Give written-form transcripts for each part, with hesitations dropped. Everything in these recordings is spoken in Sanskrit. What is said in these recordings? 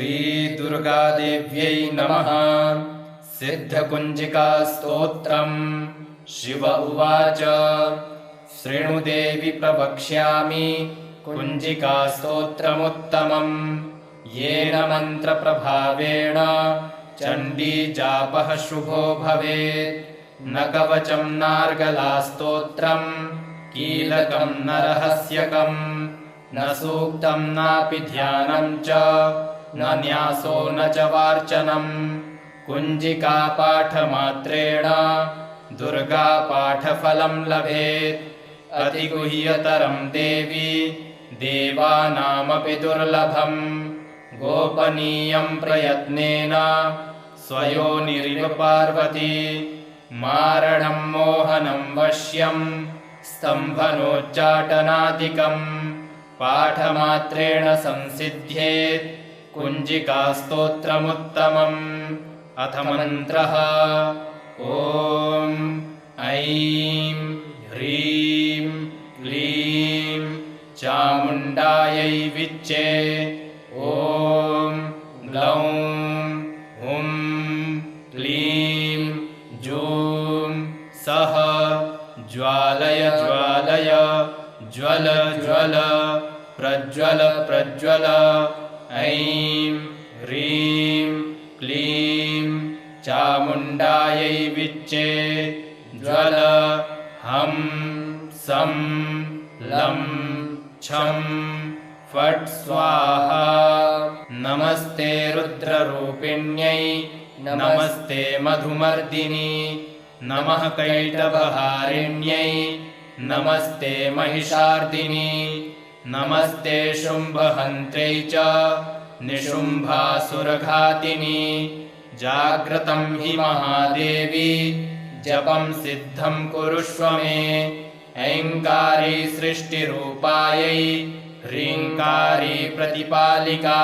श्रीदुर्गादेव्यै नमः। सिद्धकुञ्जिकास्तोत्रम्। शिव उवाच शृणुदेवि प्रवक्ष्यामि कुञ्जिकास्तोत्रमुत्तमम्। येन मन्त्रप्रभावेण चण्डीजापः शुभो भवेत्। न कवचं नार्गलास्तोत्रम् कीलकं न रहस्यकम्। न सूक्तं नापि ध्यानं च न न्यासो न च वार्चनम्। कुञ्जिकापाठमात्रेण दुर्गापाठफलं लभेत्। अतिगुह्यतरं देवी देवानामपि दुर्लभम्। गोपनीयं प्रयत्नेन स्वयोनिरिव पार्वती। मारणं मोहनं वश्यं स्तम्भनोच्चाटनादिकम्। पाठमात्रेण संसिद्ध्येत् कुञ्जिकास्तोत्रमुत्तमम्। अथ मन्त्रः। ॐ ऐं ह्रीं क्लीं चामुण्डायै विच्चे। ॐ ग्लौं हुं क्लीं जूं सः ज्वालय ज्वालय ज्वल ज्वल प्रज्वल प्रज्वल। ऐं ह्रीं क्लीं चामुण्डायै विच्चे। ज्वल हं सं लं छं फट् स्वाहा। नमस्ते रुद्ररूपिण्यै नमस्ते मधुमर्दिनी। नमः कैटभहारिण्यै नमस्ते महिषार्दिनी। नमस्ते शुम्भहन्त्र्यै च निशुम्भासुरघातिनी। जाग्रतं हि महादेवी जपं सिद्धं कुरुष्व मे। ऐङ्कारी सृष्टिरूपायै ह्रीङ्कारी प्रतिपालिका।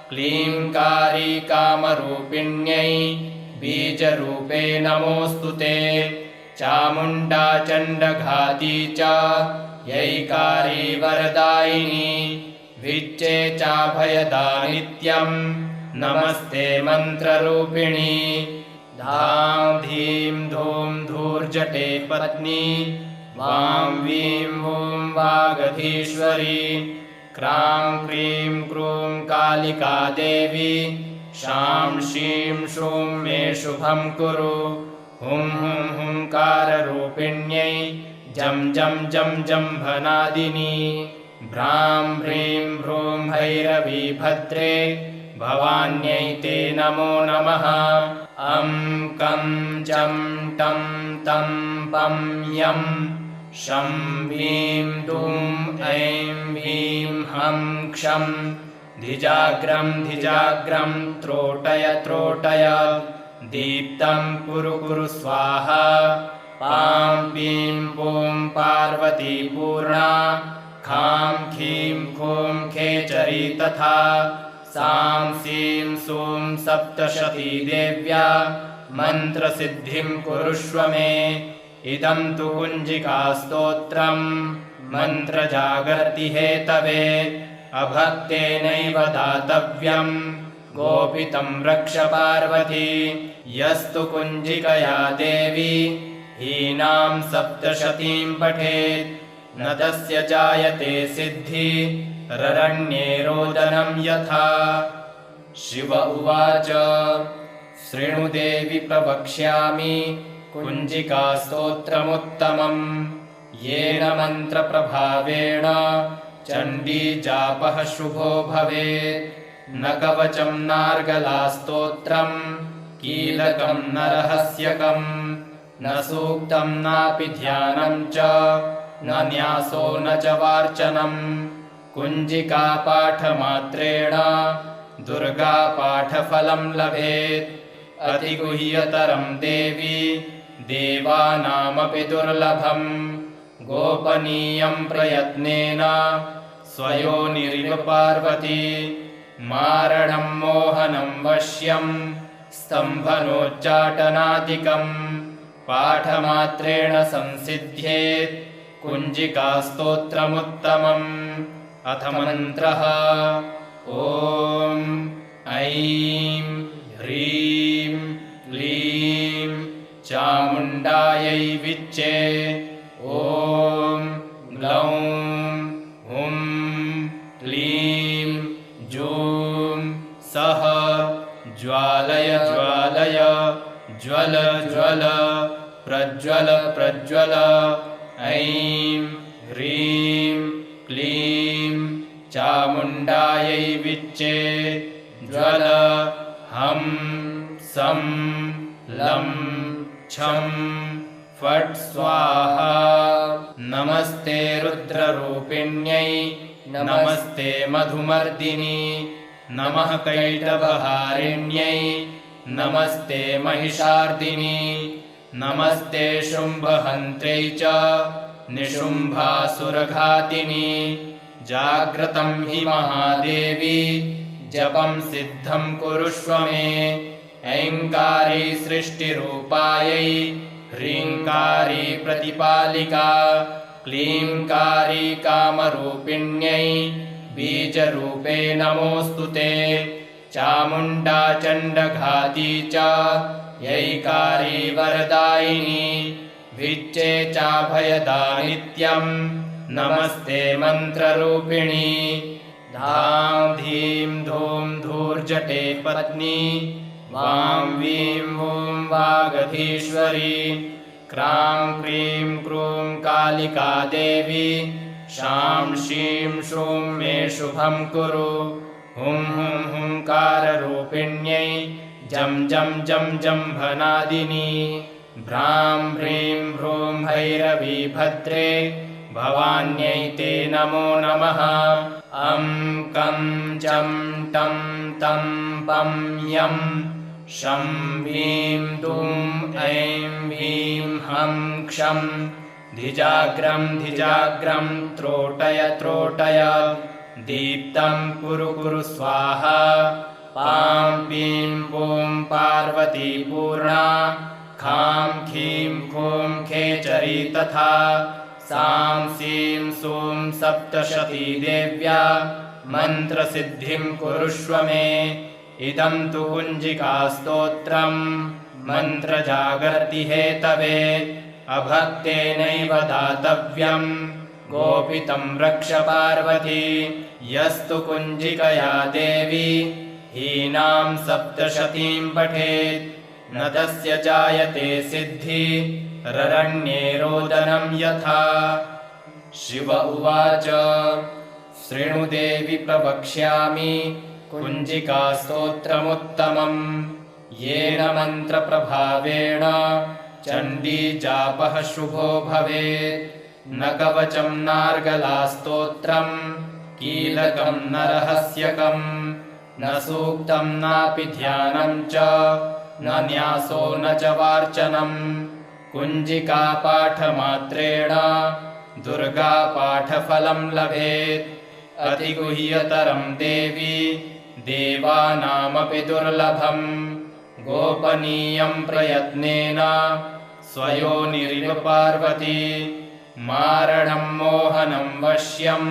क्लीङ्कारी कामरूपिण्यै बीजरूपे नमोऽस्तु ते। चामुण्डा चण्डघाती च यैकारी वरदायिनी। विच्चे चाभयदा नित्यं नमस्ते मन्त्ररूपिणी। धां धीं धूं धूर्जटे पत्नी। वां वीं वूं वागधीश्वरी। क्रां क्रीं क्रूं कालिका देवी। शां शीं शूं मे शुभं कुरु। हुं हुं हुंकाररूपिण्यै जं जं जं जम्भनादिनी। भ्रां ह्रीं भ्रूं भैरवी भद्रे भवान्यै ते नमो नमः। अं कं चं टं तं पं यं शं ह्रीं दुं ऐं ह्रीं हं क्षं। धिजाग्रं धिजाग्रं त्रोटय त्रोटय। दीप्तं कुरु कुरु स्वाहा। पां पीं पूं पार्वती पूर्णा। खां खीं खूं खेचरी तथा। सां सीं सूं सप्तशती देव्या मन्त्रसिद्धिं कुरुष्व मे। इदं तु कुञ्जिकास्तोत्रम् मन्त्रजागर्ति हेतवे। अभक्तेनैव दातव्यं गोपितं रक्ष पार्वती। यस्तु कुञ्जिकया देवी हीनां सप्तशतीं पठेत् न तस्य जायते सिद्धि ररण्ये रोदनं यथा। शिव उवाच शृणुदेवि प्रवक्ष्यामि कुञ्जिकास्तोत्रमुत्तमम्। येन मन्त्रप्रभावेण चण्डीजापः शुभो भवेत्। न कवचं नार्गलास्तोत्रम् कीलकं न रहस्यकम्। न सूक्तं नापि ध्यानं च न न्यासो न च वार्चनम्। कुञ्जिकापाठमात्रेण दुर्गापाठफलं लभेत्। अतिगुह्यतरं देवी देवानामपि दुर्लभम्। गोपनीयं प्रयत्नेन स्वयोनिरिव पार्वती। मारणं मोहनं वश्यं स्तम्भनोच्चाटनादिकम्। पाठमात्रेण संसिद्ध्येत् कुञ्जिकास्तोत्रमुत्तमम्। अथ मन्त्रः। ॐ ऐं ह्रीं क्लीं चामुण्डायै विच्चे। ॐ ग्लौं हुं क्लीं जूं सः ज्वालय ज्वालय ज्वल ज्वल प्रज्वल प्रज्वल। ऐं ह्रीं क्लीं चामुण्डायै विच्चे। ज्वल हं सं लं छं फट् स्वाहा। नमस्ते रुद्ररूपिण्यै नमस्ते मधुमर्दिनी नमः कैटभहारिण्यै नमस्ते महिषार्दिनी नमस्ते शुम्भहन्त्र्यै च निशुम्भासुरघातिनी। जाग्रतं हि महादेवी जपं सिद्धं कुरुष्व मे। ऐङ्कारी सृष्टिरूपायै ह्रीङ्कारी प्रतिपालिका क्लीङ्कारी कामरूपिण्यै बीजरूपे नमोऽस्तु ते। चामुण्डा चण्डघाती च यैकारी वरदायिनी विच्चे चाभयदानित्यं नमस्ते मन्त्ररूपिणी। धां धीं धूं धूर्जटे पत्नी वां वीं वूं वागधीश्वरी। क्रां क्रीं क्रूं कालिका देवी शां शीं शूं मे शुभं कुरु। हुं हुं हुंकाररूपिण्यै जं जं जं जम्भनादिनी। भ्रां ह्रीं भ्रूं भैरवी भद्रे भवान्यै ते नमो नमः। अं कं चं टं तं पं यं शं वीं दूं ऐं वीं हं क्षं धिजाग्रं धिजाग्रं त्रोटय त्रोटय। दीप्तं कुरु कुरु स्वाहा। पां पीं पूं पार्वती पूर्णा खां खीं खूं खेचरी तथा। सां सीं सूं सप्तशती देव्या मन्त्रसिद्धिं कुरुष्व मे। इदं तु कुञ्जिकास्तोत्रं मन्त्रजागर्ति हेतवे। अभक्तेनैव दातव्यं गोपितं रक्ष पार्वती। यस्तु कुञ्जिकया देवी हीनां सप्तशतीं पठेत् न तस्य जायते सिद्धि ररण्ये रोदनं यथा। शिव उवाच शृणु देवि प्रवक्ष्यामि कुञ्जिकास्तोत्रमुत्तमम्। येन मन्त्रप्रभावेण चण्डी जापः शुभो भवेत्। न कवचं नार्गलास्तोत्रं कीलकं न रहस्यकं न सूक्तं नापि ध्यानं च न न्यासो न च वार्चनम्। कुञ्जिकापाठमात्रेण दुर्गापाठफलं लभेत्। अतिगुह्यतरं देवी देवानामपि दुर्लभम्। गोपनीयं प्रयत्नेन स्वयोनिरिव पार्वती। मारणं मोहनं वश्यं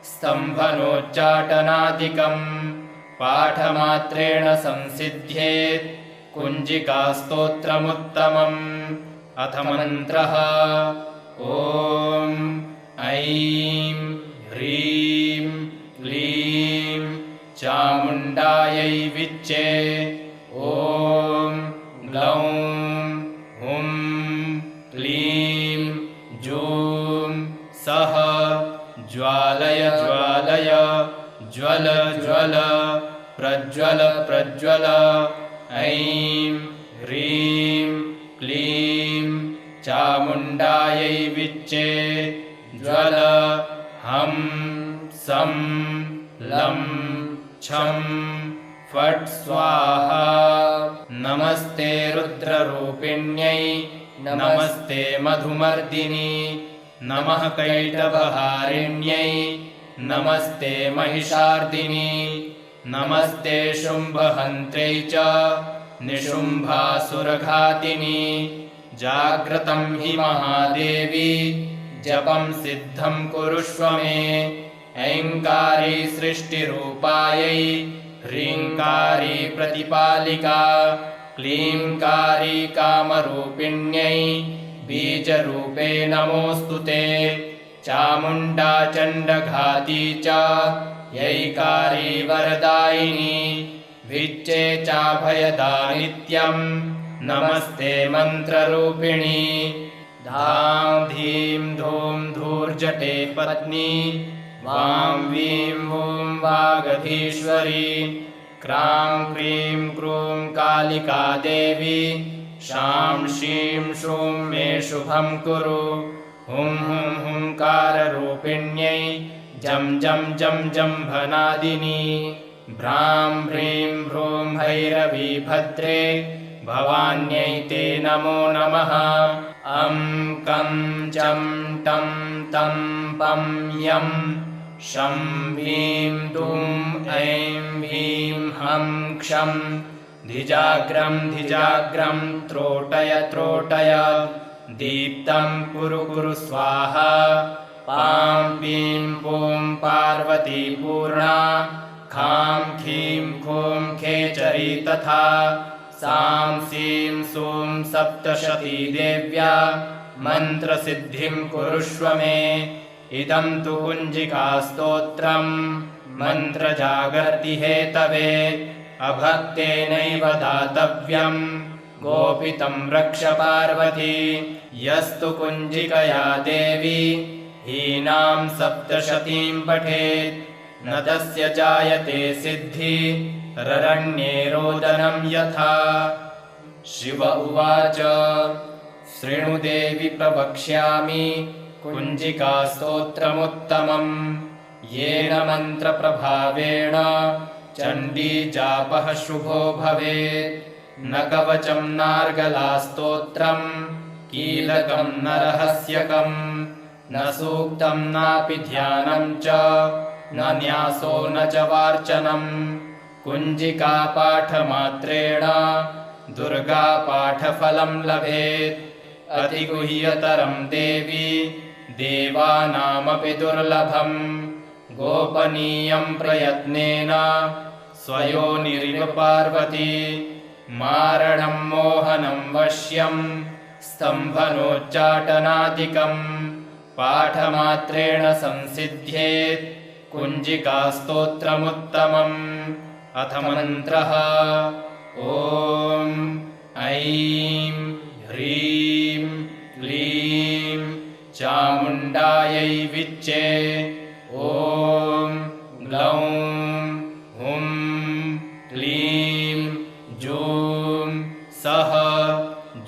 स्तम्भनोच्चाटनादिकम् पाठमात्रेण संसिद्ध्येत् कुञ्जिकास्तोत्रमुत्तमम्। अथ मन्त्रः ॐ ऐं ह्रीं क्लीं चामुण्डायै विच्चे। ॐ ग्लौं हुं क्लीं जूं सः ज्वालय ज्वालय ज्वल ज्वल प्रज्वल प्रज्वल। ऐं ह्रीं क्लीं चामुण्डायै विच्चे। ज्वल हं सं लं छं फट् स्वाहा। नमस्ते रुद्ररूपिण्यै नमस्ते मधुमर्दिनी नमः कैटभहारिण्यै नमस्ते महिषार्दिनी नमस्ते शुम्भहन्त्र्यै च निशुम्भासुरघातिनी। जाग्रतं हि महादेवी जपं सिद्धं कुरुष्व मे। ऐङ्कारी सृष्टिरूपायै ह्रीङ्कारी प्रतिपालिका क्लीङ्कारी कामरूपिण्यै बीजरूपे नमोऽस्तु ते। चामुण्डा चण्डघाती च यैकारी वरदायिनी विच्चे चाभयदा नित्यं नमस्ते मन्त्ररूपिणी। धां धीं धूं धूर्जटे पत्नी वां वीं वूं वागधीश्वरी क्रां क्रीं क्रूं कालिका देवी शां शीं शूं मे शुभं कुरु। हुं हुं हुंकाररूपिण्यै जं जं जं जम्भनादिनी भ्रां ह्रीं भ्रूं भैरवी भद्रे भवान्यै ते नमो नमः। अं कं चं टं तं पं यं शं वीं दुं ऐं वीं हं क्षं धिजाग्रं धिजाग्रं त्रोटय त्रोटय दीप्तं कुरु कुरु स्वाहा। पां पीं पूं पार्वती पूर्णा खां खीं खूं खेचरी तथा सां सीं सूं सप्तशती देव्या मन्त्रसिद्धिं कुरुष्व मे। इदं तु कुञ्जिकास्तोत्रं मन्त्रजागर्ति हेतवे अभक्तेनैव दातव्यं गोपितं रक्ष पार्वती। यस्तु कुञ्जिकया देवी हीनां सप्तशतीं पठेत् न तस्य जायते सिद्धि ररण्ये रोदनं यथा। शिव उवाच शृणु देवि प्रवक्ष्यामि कुञ्जिकास्तोत्रमुत्तमम् येन मन्त्रप्रभावेण चण्डीजापः शुभो भवेत्। न कवचं नार्गलास्तोत्रं कीलकं न रहस्यकं न सूक्तं नापि ध्यानं च न न्यासो न च वार्चनम्। कुञ्जिकापाठमात्रेण दुर्गापाठफलं लभेत्। अतिगुह्यतरं देवी देवानामपि दुर्लभम् गोपनीयं प्रयत्नेन स्वयोनिरिव पार्वती। मारणं मोहनं वश्यं स्तम्भनोच्चाटनादिकम् पाठमात्रेण संसिद्ध्येत् कुञ्जिकास्तोत्रमुत्तमम्। अथ मन्त्रः ॐ ऐं ह्रीं क्लीं चामुण्डायै विच्चे ॐ ग्लौं हुं क्लीं जूं सः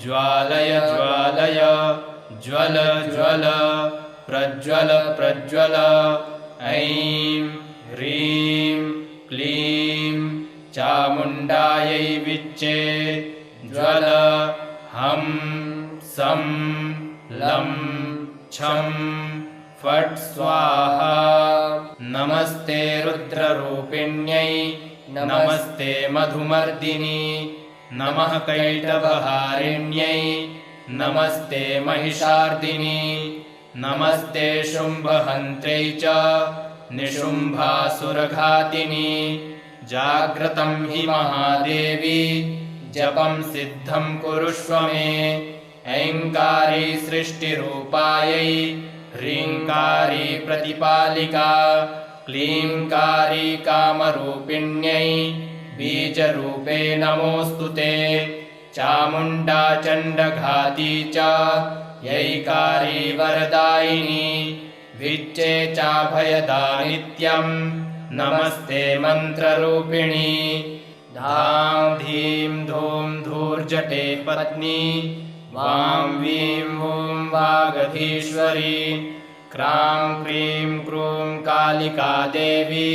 ज्वालय ज्वालय ज्वल ज्वल प्रज्वल प्रज्वल। ऐं ह्रीं क्लीं चामुण्डायै विच्चे ज्वल हं सं लं छं फट् स्वाहा। नमस्ते रुद्ररूपिण्यै नमस्ते मधुमर्दिनी नमः कैटभहारिण्यै नमस्ते महिषार्दिनी नमस्ते शुम्भहन्त्रै च निशुम्भासुरघातिनी। जाग्रतं हि महादेवी जपं सिद्धं कुरुष्व मे। ऐङ्कारी सृष्टिरूपायै ह्रीङ्कारी प्रतिपालिका क्लीङ्कारी कामरूपिण्यै बीजरूपे नमोऽस्तु ते। चामुण्डा चण्डघाती च यैकारी वरदायिनी विच्चे चाभयदा नित्यं नमस्ते मन्त्ररूपिणी। धां धीं धूं धूर्जटे पत्नी वां वीं वूं वागधीश्वरी क्रां क्रीं क्रूं कालिका देवी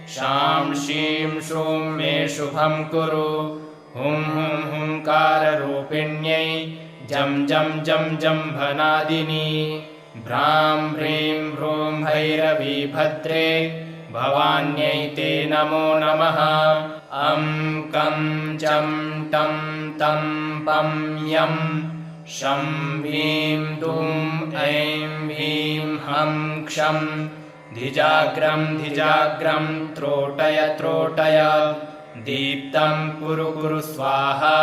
शां शीं शूं मे शुभं कुरु। हुं हुं हुंकाररूपिण्यै जं जं जं जम्भनादिनी भ्रां ह्रीं भ्रूं भैरवी भद्रे भवान्यै ते नमो नमः। अं कं चं टं तं पं यं शं वीं दुं ऐं वीं हं क्षं धिजाग्रं धिजाग्रं त्रोटय त्रोटय दीप्तं कुरु कुरु स्वाहा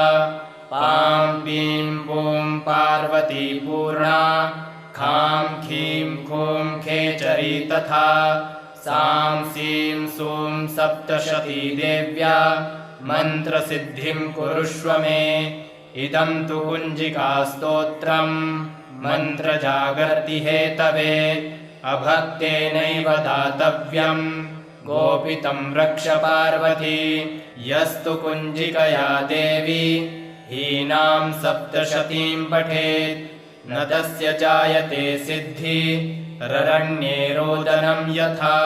पां पीं पूं पार्वती पूर्णा खां खीं खूं खेचरी तथा सां सीं सूं सप्तशती देव्या मन्त्रसिद्धिं कुरुष्व मे इदं तु कुञ्जिकास्तोत्रम् मन्त्रजागर्ति हेतवे अभक्तेनैव दातव्यं गोपितं रक्ष पार्वती यस्तु कुञ्जिकया देवी हीनां सप्तशतीं पठेत् न तस्य जायते सिद्धि ररण्ये रोदनं यथा।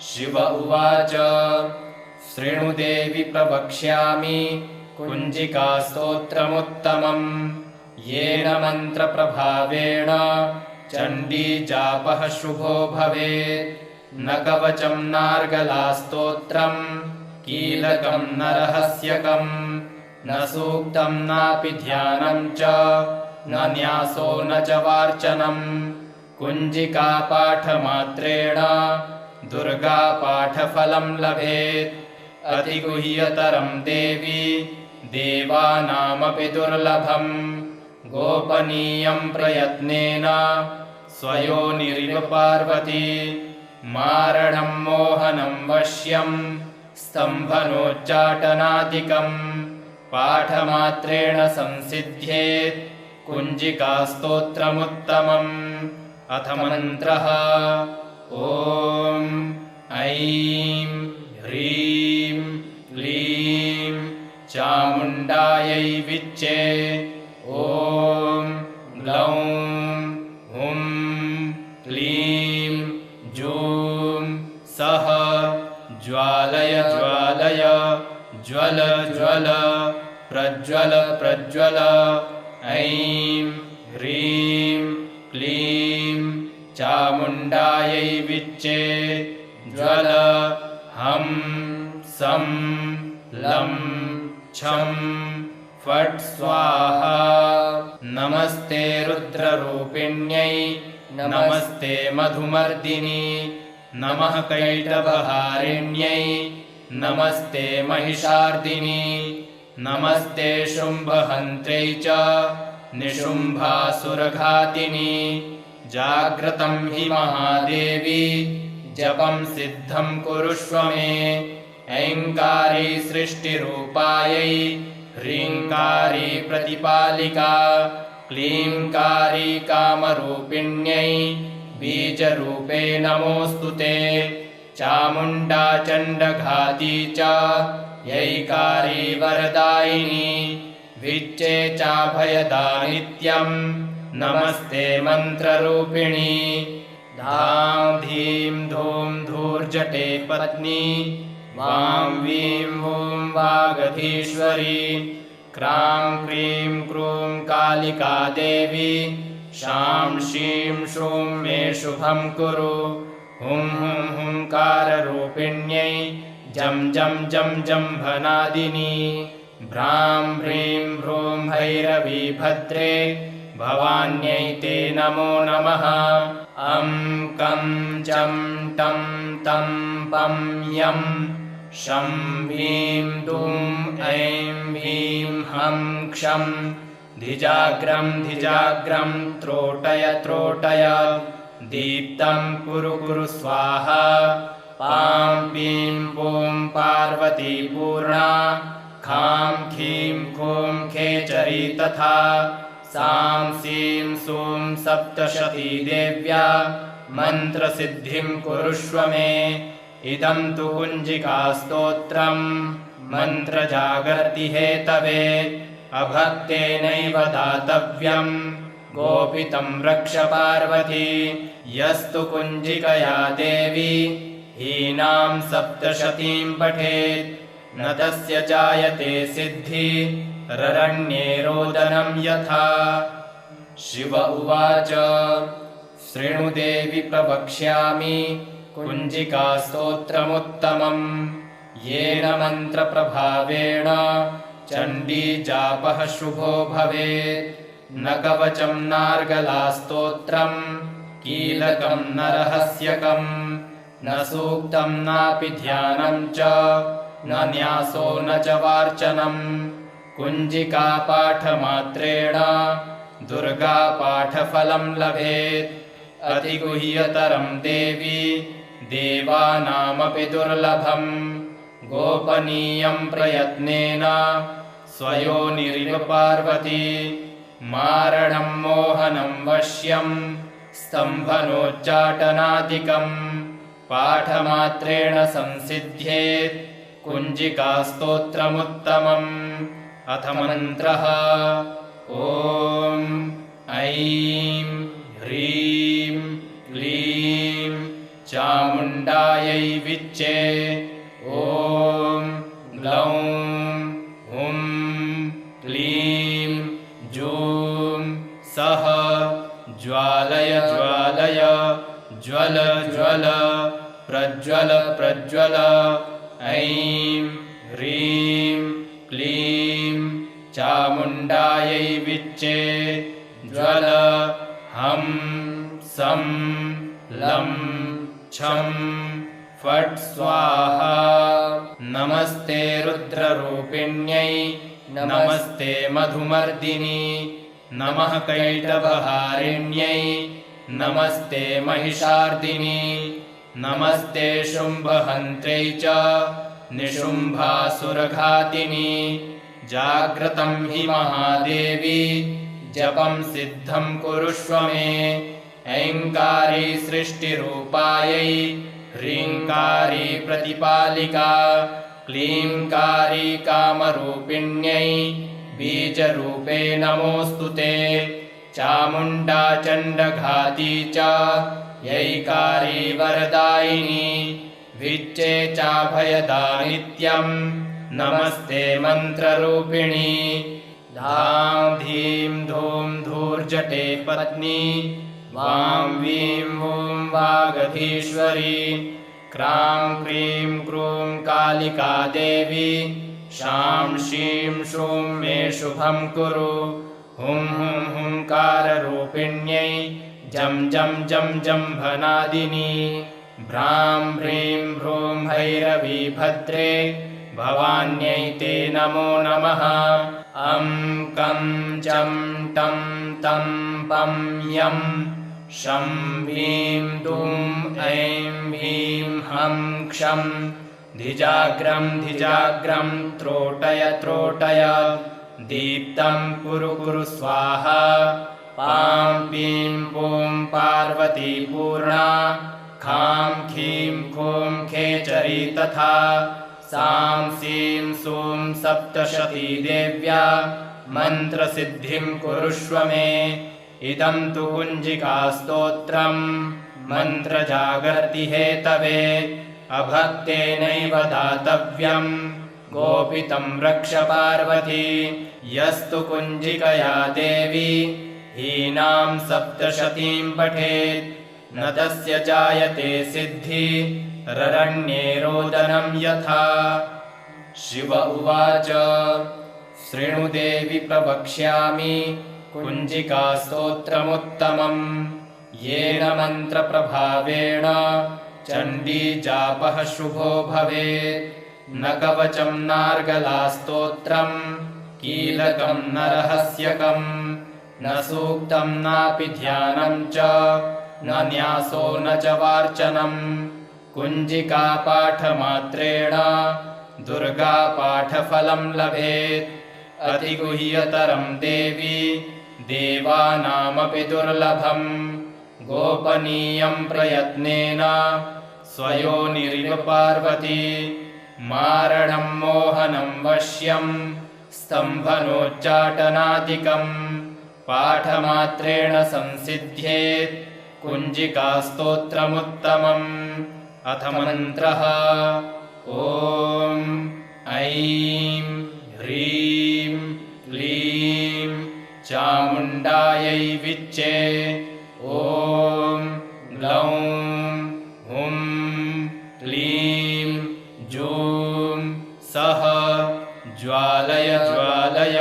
शिव उवाच शृणु देवि प्रवक्ष्यामि कुञ्जिकास्तोत्रमुत्तमम् येन मन्त्रप्रभावेण चण्डीजापः शुभो भवेत् न कवचं नार्गलास्तोत्रं कीलकं न रहस्यकं न सूक्तं नापि ध्यानं च न न्यासो न च वार्चनं कुञ्जिकापाठमात्रेण दुर्गापाठफलं लभेत् अतिगुह्यतरं देवी देवानामपि दुर्लभम् गोपनीयं प्रयत्नेन स्वयोनिरिव पार्वती मारणं मोहनं वश्यं स्तम्भनोच्चाटनादिकम् पाठमात्रेण संसिद्ध्येत् कुञ्जिकास्तोत्रमुत्तमम्। अथ मन्त्रः ॐ ऐं ह्रीं क्लीं चामुण्डायै विच्चे ॐ ग्लौं हुं क्लीं जूं सः ज्वालय ज्वालय ज्वल ज्वल प्रज्वल प्रज्वल ऐं ह्रीं क्लीं चामुण्डायै विच्चे ज्वल हं सं लं छं फट् स्वाहा। नमस्ते रुद्ररूपिण्यै नमस्ते मधुमर्दिनी नमः कैटभहारिण्यै नमस्ते महिषार्दिनी नमस्ते शुम्भहन्त्रै च निशुम्भासुरघातिनी जाग्रतं हि महादेवी जपं सिद्धं कुरुष्व मे ऐङ्कारी सृष्टिरूपायै ह्रीङ्कारी प्रतिपालिका क्लीङ्कारी कामरूपिण्यै बीजरूपे नमोऽस्तु ते चामुण्डा चण्डघाती च यैकारी वरदायिनी विच्चे चाभयदा नित्यं नमस्ते मन्त्ररूपिणी धां धीं धूं धूर्जटे पत्नी वां वीं वूं वागधीश्वरी क्रां क्रीं क्रूं कालिका देवी शां शीं शूं मे शुभं कुरु हुं हुं हुंकाररूपिण्यै जं जं जं जम्भनादिनी भ्रां ह्रीं भ्रूं भैरवी भद्रे भवान्यै ते नमो नमः अं कं चं टं तं पं यं शं ह्रीं दुं ऐं ह्रीं हं क्षं धिजाग्रं धिजाग्रं त्रोटय त्रोटय दीप्तं कुरु कुरु स्वाहा पां पीं पूं पार्वती पूर्णा खां खीं खूं खेचरी तथा सां सीं सूं सप्तशती देव्या मन्त्रसिद्धिं कुरुष्व मे इदं तु कुञ्जिकास्तोत्रम् मन्त्रजागर्ति हेतवे अभक्तेनैव दातव्यं गोपितं रक्ष पार्वती यस्तु कुञ्जिकया देवी हीनां सप्तशतीं पठेत् न तस्य जायते सिद्धि ररण्ये रोदनं यथा। शिव उवाच शृणु देवि प्रवक्ष्यामि कुञ्जिकास्तोत्रमुत्तमम् येन मन्त्रप्रभावेण चण्डीजापः शुभो भवेत् न कवचं नार्गलास्तोत्रं कीलकं न रहस्यकं न सूक्तं नापि ध्यानं च न न्यासो न च वार्चनम् कुञ्जिकापाठमात्रेण दुर्गापाठफलं लभेत् अतिगुह्यतरं देवी देवानामपि दुर्लभम् गोपनीयं प्रयत्नेन स्वयोनिरिव पार्वती मारणं मोहनं वश्यं स्तम्भनोच्चाटनादिकम् पाठमात्रेण संसिद्ध्येत् कुञ्जिकास्तोत्रमुत्तमम् अथ मन्त्रः ॐ ऐं ह्रीं क्लीं चामुण्डायै विच्चे ॐ ग्लौं हुं क्लीं जूं सः ज्वालय ज्वालय ज्वल ज्वल प्रज्वल प्रज्वल ऐं ह्रीं क्लीं चामुण्डायै विच्चे ज्वल हं सं लं छं फट् स्वाहा नमस्ते रुद्ररूपिण्यै नमस्ते मधुमर्दिनी नमः कैटभहारिण्यै नमस्ते महिषार्दिनी नमस्ते शुम्भहन्त्रै च निशुम्भासुरघातिनी जाग्रतं हि महादेवी जपं सिद्धं कुरुष्व मे ऐङ्कारी सृष्टिरूपायै ह्रीङ्कारी प्रतिपालिका क्लीङ्कारी कामरूपिण्यै बीजरूपे नमोऽस्तु ते चामुण्डा चण्डघाती च यैकारी वरदायिनी विच्चे चाभयदानित्यं नमस्ते मन्त्ररूपिणी धां धीं धूं धूर्जटे पत्नी वां वीं वूं वागधीश्वरी क्रां क्रीं क्रूं कालिका देवी शां शीं शूं मे शुभं कुरु हुं हुं हुंकाररूपिण्यै जं जं जं जम्भनादिनी भ्रां ह्रीं भ्रूं भैरवी भद्रे भवान्यै ते नमो नमः अं कं चं टं तं पं यं शं ह्रीं दुं ऐं ह्रीं हं क्षं धिजाग्रं धिजाग्रं त्रोटय त्रोटय दीप्तं कुरु कुरु स्वाहा पां पीं पूं पार्वती पूर्णा खां खीं खूं खेचरी तथा सां सीं सूं सप्तशती देव्या मन्त्रसिद्धिं कुरुष्व मे इदं तु कुञ्जिकास्तोत्रम् मन्त्रजागर्ति हेतवे अभक्तेनैव दातव्यम् गोपितं रक्ष पार्वती यस्तु कुञ्जिकया देवी हीनां सप्तशतीं पठेत् न तस्य जायते सिद्धि ररण्ये रोदनं यथा शिव उवाच शृणु देवि प्रवक्ष्यामि कुञ्जिकास्तोत्रमुत्तमम् येन मन्त्रप्रभावेण चण्डीजापः शुभो भवेत् न कवचं नार्गलास्तोत्रं कीलकं न रहस्यकं न सूक्तं नापि ध्यानं च न न्यासो न च वार्चनम् कुञ्जिकापाठमात्रेण दुर्गापाठफलं लभेत् अतिगुह्यतरं देवी देवानामपि दुर्लभम् गोपनीयं प्रयत्नेन स्वयोनिरिव पार्वती मारणं मोहनं वश्यं स्तम्भनोच्चाटनादिकम् पाठमात्रेण संसिद्ध्येत् कुञ्जिकास्तोत्रमुत्तमम् अथ मन्त्रः ॐ ऐं ह्रीं क्लीं चामुण्डायै विच्चे ॐ ग्लौं हुं क्लीं जूं सः ज्वालय ज्वालय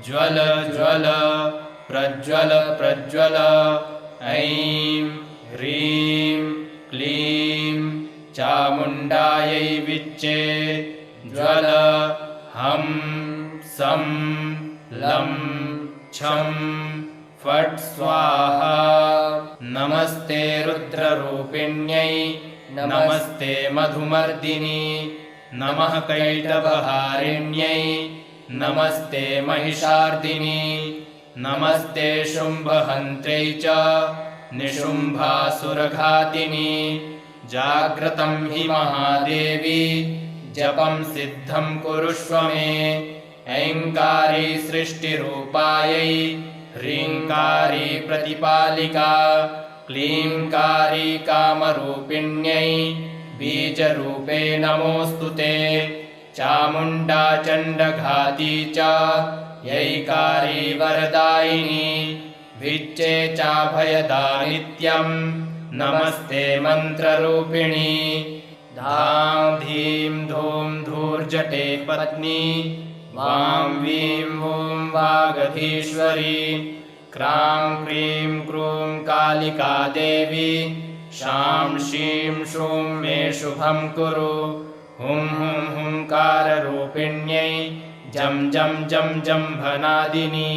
ज्वल ज्वल प्रज्वल प्रज्वल ऐं ह्रीं क्लीं चामुण्डायै विच्चे ज्वल हं सं लं छं फट् स्वाहा। नमस्ते रुद्ररूपिण्यै नमस्ते मधुमर्दिनी नमः कैटभहारिण्यै नमस्ते महिषार्दिनी नमस्ते शुम्भहन्त्र्यै च निशुम्भासुरघातिनी। जाग्रतं हि महादेवी जपं सिद्धं कुरुष्व मे। ऐङ्कारी सृष्टिरूपायै ह्रीङ्कारी प्रतिपालिका क्लीङ्कारी कामरूपिण्यै बीजरूपे नमोऽस्तु ते। चामुण्डा चण्डघाती च यैकारी वरदायिनी विच्चे चाभयदा नित्यं नमस्ते मन्त्ररूपिणी। धां धीं धूं धूर्जटे पत्नी वां वीं वूं वागधीश्वरी क्रां क्रीं क्रूं कालिका देवी शां शीं शूं मे शुभं कुरु। हुं हुं हुंकाररूपिण्यै जं जं जं जम्भनादिनी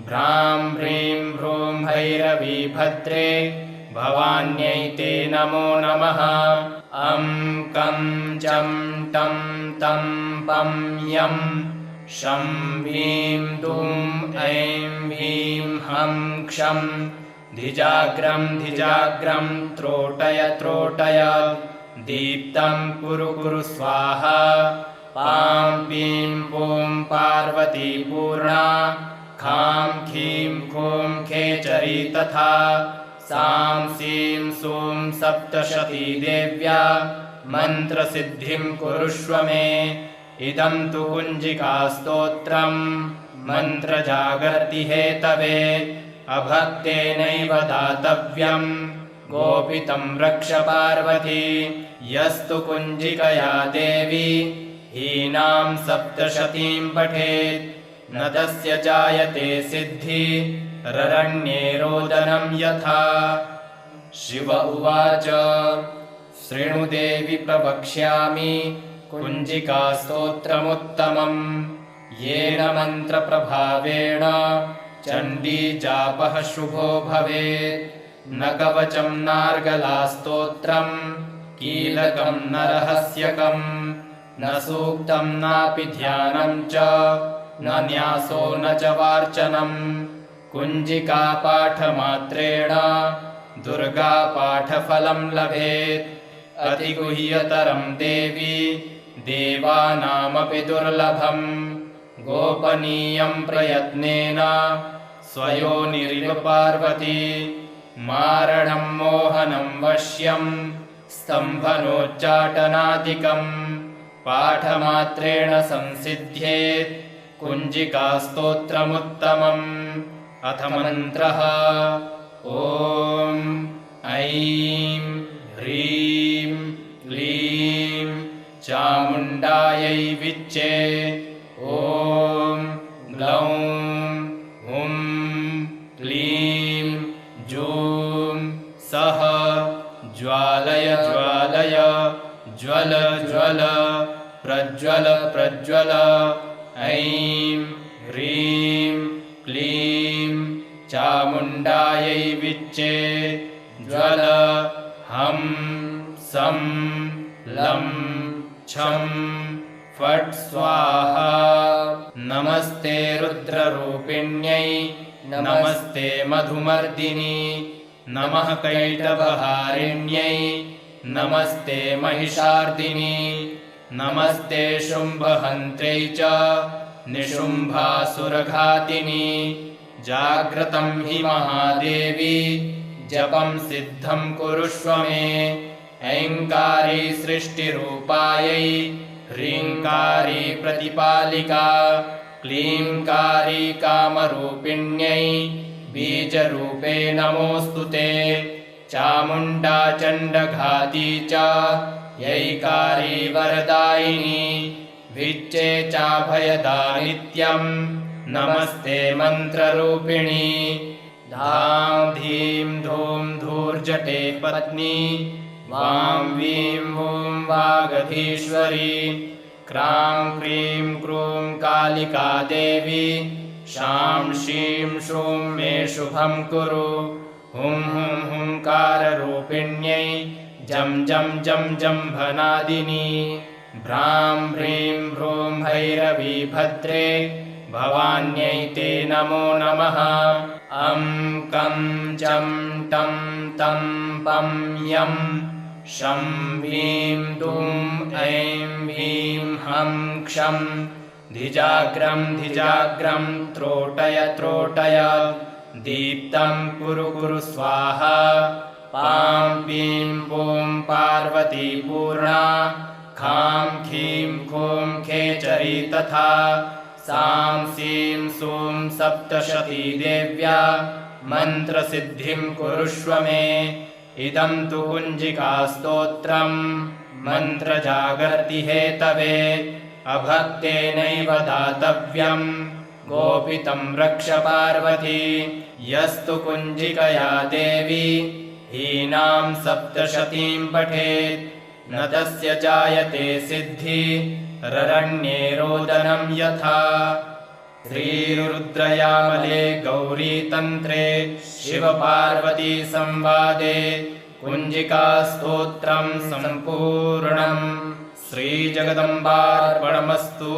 भ्रां ह्रीं भ्रूं भैरवी भद्रे भवान्यै ते नमो नमः। अं कं चं टं तं पं यं शं ह्रीं दुं ऐं ह्रीं हं क्षं धिजाग्रं धिजाग्रं त्रोटय त्रोटय दीप्तं कुरु कुरु स्वाहा। पां पीं पूं पार्वती पूर्णा खां खीं खूं खेचरी तथा सां सीं सूं सप्तशती देव्या मन्त्रसिद्धिं कुरुष्व मे। इदं तु कुञ्जिकास्तोत्रं मन्त्रजागर्ति हेतवे अभक्तेनैव दातव्यं गोपितं रक्ष पार्वती। यस्तु कुञ्जिकया देवी हीनां सप्तशतीं पठेत् न तस्य जायते सिद्धि ररण्ये रोदनं यथा। शिव उवाच शृणु देवि प्रवक्ष्यामि कुञ्जिकास्तोत्रमुत्तमम् येन मन्त्रप्रभावेण चण्डीजापः शुभो भवेत्। न कवचं नार्गलास्तोत्रं कीलकं न रहस्यकं न सूक्तं नापि ध्यानं च न न्यासो न च वार्चनम्। कुञ्जिकापाठमात्रेण दुर्गापाठफलं लभेत्। अतिगुह्यतरं देवी देवानामपि दुर्लभम् गोपनीयं प्रयत्नेन स्वयोनिरिव पार्वती। मारणं मोहनं वश्यं स्तम्भनोच्चाटनादिकम् पाठमात्रेण संसिद्ध्येत् कुञ्जिकास्तोत्रमुत्तमम्। अथ मन्त्रः ॐ ऐं ह्रीं क्लीं चामुण्डायै विच्चे ॐ ग्लौं हुं क्लीं जूं सः ज्वालय ज्वालय ज्वल ज्वल प्रज्वल प्रज्वल। ऐं ह्रीं क्लीं चामुण्डायै विच्चे ज्वल हं सं लं छं फट् स्वाहा। नमस्ते रुद्ररूपिण्यै नमस्ते मधुमर्दिनी नमः कैटभहारिण्यै नमस्ते महिषार्दिनी नमस्ते शुम्भहन्त्र्यै च निशुम्भासुरघातिनी। जाग्रतं हि महादेवी जपं सिद्धं कुरुष्व मे। ऐङ्कारी सृष्टिरूपायै ह्रीङ्कारी प्रतिपालिका क्लीङ्कारी कामरूपिण्यै बीजरूपे नमोऽस्तु ते। चामुण्डा चण्डघाती च यैकारी वरदायिनी विच्चे चाभयदा नित्यं नमस्ते मन्त्ररूपिणी। धां धीं धूं धूर्जटे पत्नी वां वीं वूं वागधीश्वरी क्रां क्रीं क्रूं कालिका देवी शां शीं शूं मे शुभं कुरु हुं हुं हुंकाररूपिण्यै जं जं जं जम्भनादिनी भ्रां ह्रीं भ्रूं भैरवी भद्रे भवान्यै ते नमो नमः अं कं चं टं तं पं यं शं वीं दूं ऐं ह्रीं हं क्षं धिजाग्रं धिजाग्रं त्रोटय त्रोटय दीप्तं कुरु कुरु स्वाहा पां पीं पूं पार्वती पूर्णा खां खीं खूं खेचरी तथा सां सीं सूं सप्तशती देव्या मन्त्रसिद्धिं कुरुष्व मे इदं तु कुञ्जिकास्तोत्रं मन्त्रजागर्ति हेतवे अभक्तेनैव दातव्यं गोपितं रक्ष पार्वती यस्तु कुञ्जिकया देवी हीनां सप्तशतीं पठेत् न तस्य जायते सिद्धि ररण्ये रोदनं यथा श्रीरुद्रयामले गौरीतन्त्रे शिवपार्वती संवादे कुञ्जिकास्तोत्रं सम्पूर्णम् श्रीजगदम्बार्पणमस्तु।